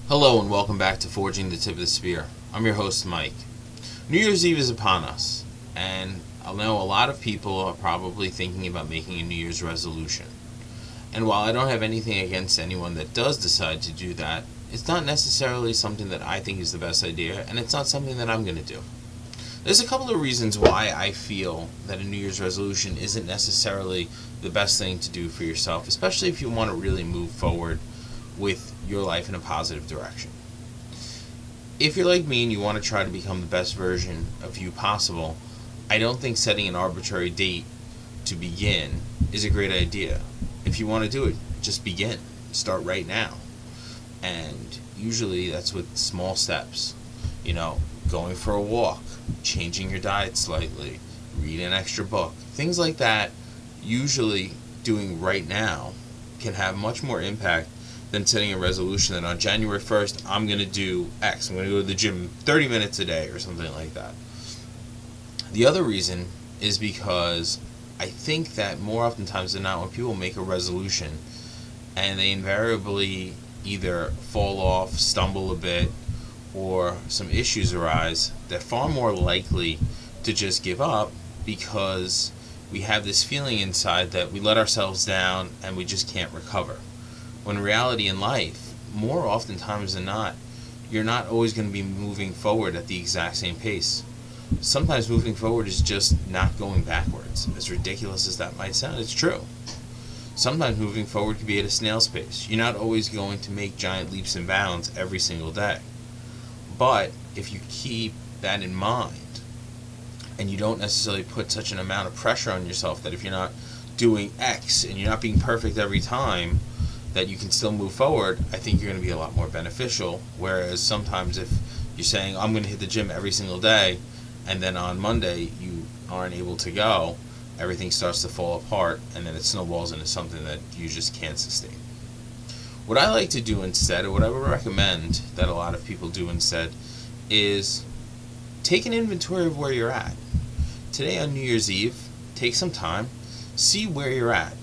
Hello and welcome back to Forging the Tip of the Spear. I'm your host, Mike. New Year's Eve is upon us, and I know a lot of people are probably thinking about making a New Year's resolution. And while I don't have anything against anyone that does decide to do that, it's not necessarily something that I think is the best idea, and it's not something that I'm going to do. There's a couple of reasons why I feel that a New Year's resolution isn't necessarily the best thing to do for yourself, especially if you want to really move forward with your life in a positive direction. If you're like me and you want to try to become the best version of you possible, I don't think setting an arbitrary date to begin is a great idea. If you want to do it, just begin. Start right now. And usually that's with small steps. Going for a walk, changing your diet slightly, read an extra book, things like that, usually doing right now can have much more impact than setting a resolution that on January 1st, I'm going to do X. I'm going to go to the gym 30 minutes a day or something like that. The other reason is because I think that more oftentimes than not, when people make a resolution and they invariably either fall off, stumble a bit, or some issues arise, they're far more likely to just give up because we have this feeling inside that we let ourselves down and we just can't recover. When in reality in life, more oftentimes than not, you're not always going to be moving forward at the exact same pace. Sometimes moving forward is just not going backwards. As ridiculous as that might sound, it's true. Sometimes moving forward can be at a snail's pace. You're not always going to make giant leaps and bounds every single day. But if you keep that in mind, and you don't necessarily put such an amount of pressure on yourself that if you're not doing X and you're not being perfect every time, that you can still move forward, I think you're going to be a lot more beneficial. Whereas sometimes if you're saying, I'm going to hit the gym every single day, and then on Monday you aren't able to go, everything starts to fall apart, and then it snowballs into something that you just can't sustain. What I like to do instead, or what I would recommend that a lot of people do instead, is take an inventory of where you're at. Today on New Year's Eve, take some time, see where you're at,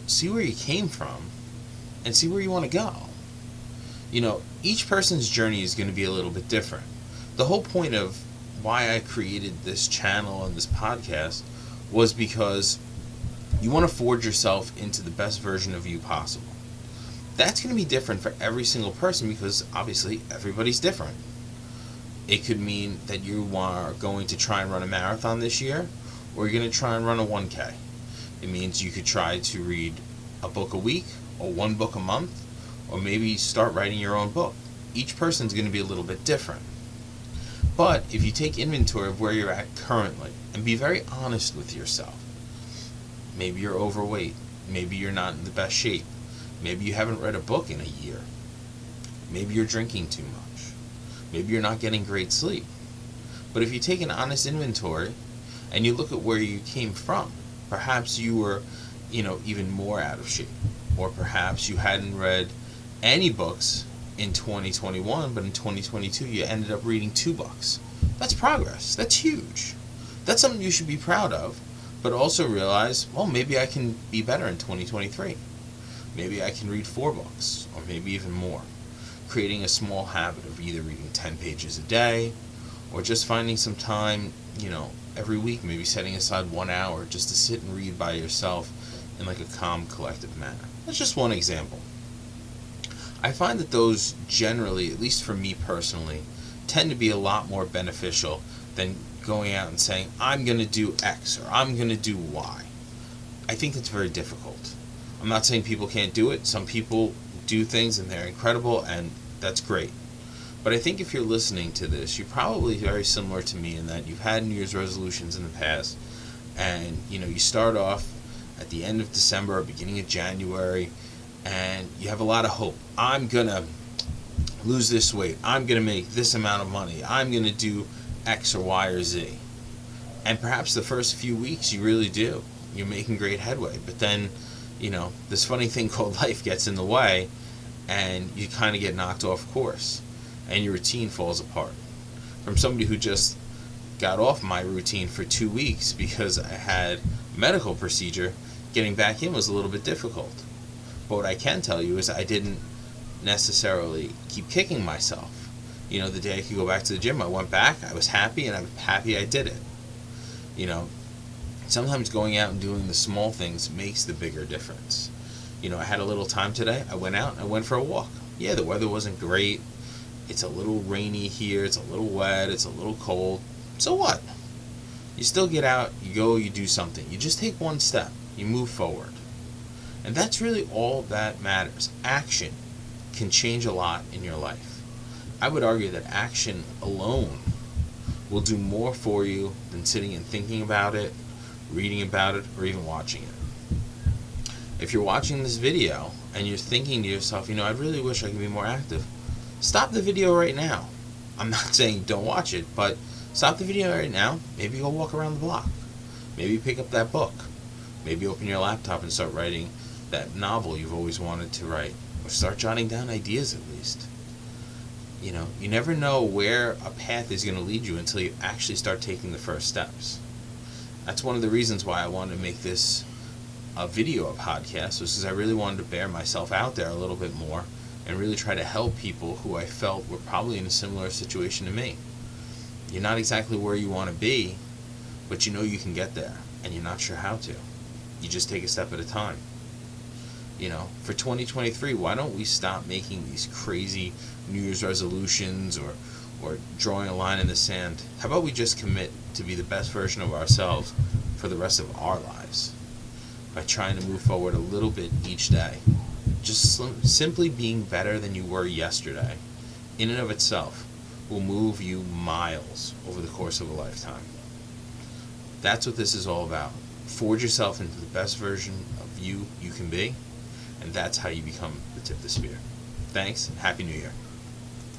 see where you came from, and see where you want to go. Each person's journey is going to be a little bit different. The whole point of why I created this channel and this podcast was because you want to forge yourself into the best version of you possible. That's going to be different for every single person because obviously everybody's different. It could mean that you are going to try and run a marathon this year, or you're going to try and run a 1K. It means you could try to read a book a week, or one book a month, or maybe start writing your own book. Each person's going to be a little bit different. But if you take inventory of where you're at currently and be very honest with yourself, maybe you're overweight, maybe you're not in the best shape, maybe you haven't read a book in a year, maybe you're drinking too much, maybe you're not getting great sleep. But if you take an honest inventory and you look at where you came from, perhaps you were even more out of shape, or perhaps you hadn't read any books in 2021, but in 2022 you ended up reading 2 books. That's progress. That's huge. That's something you should be proud of, but also realize, well, maybe I can be better in 2023. Maybe I can read 4 books, or maybe even more. Creating a small habit of either reading 10 pages a day, or just finding some time, every week, maybe setting aside 1 hour just to sit and read by yourself in like a calm, collective manner. That's just one example. I find that those generally, at least for me personally, tend to be a lot more beneficial than going out and saying, I'm going to do X or I'm going to do Y. I think that's very difficult. I'm not saying people can't do it. Some people do things and they're incredible, and that's great. But I think if you're listening to this, you're probably very similar to me in that you've had New Year's resolutions in the past, and you start off at the end of December or beginning of January, and you have a lot of hope. I'm going to lose this weight. I'm going to make this amount of money. I'm going to do X or Y or Z. And perhaps the first few weeks you really do. You're making great headway. But then, this funny thing called life gets in the way, and you kind of get knocked off course, and your routine falls apart. From somebody who just got off my routine for 2 weeks because I had a medical procedure, getting back in was a little bit difficult. But what I can tell you is I didn't necessarily keep kicking myself. The day I could go back to the gym, I went back, I was happy, and I'm happy I did it. Sometimes going out and doing the small things makes the bigger difference. I had a little time today, I went out and I went for a walk. Yeah, the weather wasn't great, it's a little rainy here, it's a little wet, it's a little cold. So what? You still get out, you go, you do something. You just take one step, you move forward. And that's really all that matters. Action can change a lot in your life. I would argue that action alone will do more for you than sitting and thinking about it, reading about it, or even watching it. If you're watching this video and you're thinking to yourself, I really wish I could be more active, stop the video right now. I'm not saying don't watch it, but stop the video right now. Maybe go walk around the block. Maybe pick up that book. Maybe open your laptop and start writing that novel you've always wanted to write. Or start jotting down ideas at least. You never know where a path is going to lead you until you actually start taking the first steps. That's one of the reasons why I wanted to make this a video, a podcast, was because I really wanted to bear myself out there a little bit more and really try to help people who I felt were probably in a similar situation to me. You're not exactly where you want to be, but you know you can get there, and you're not sure how to. You just take a step at a time. For 2023, why don't we stop making these crazy New Year's resolutions or drawing a line in the sand? How about we just commit to be the best version of ourselves for the rest of our lives by trying to move forward a little bit each day? Just simply being better than you were yesterday, in and of itself, will move you miles over the course of a lifetime. That's what this is all about. Forge yourself into the best version of you can be, and that's how you become the tip of the spear. Thanks, and Happy New Year.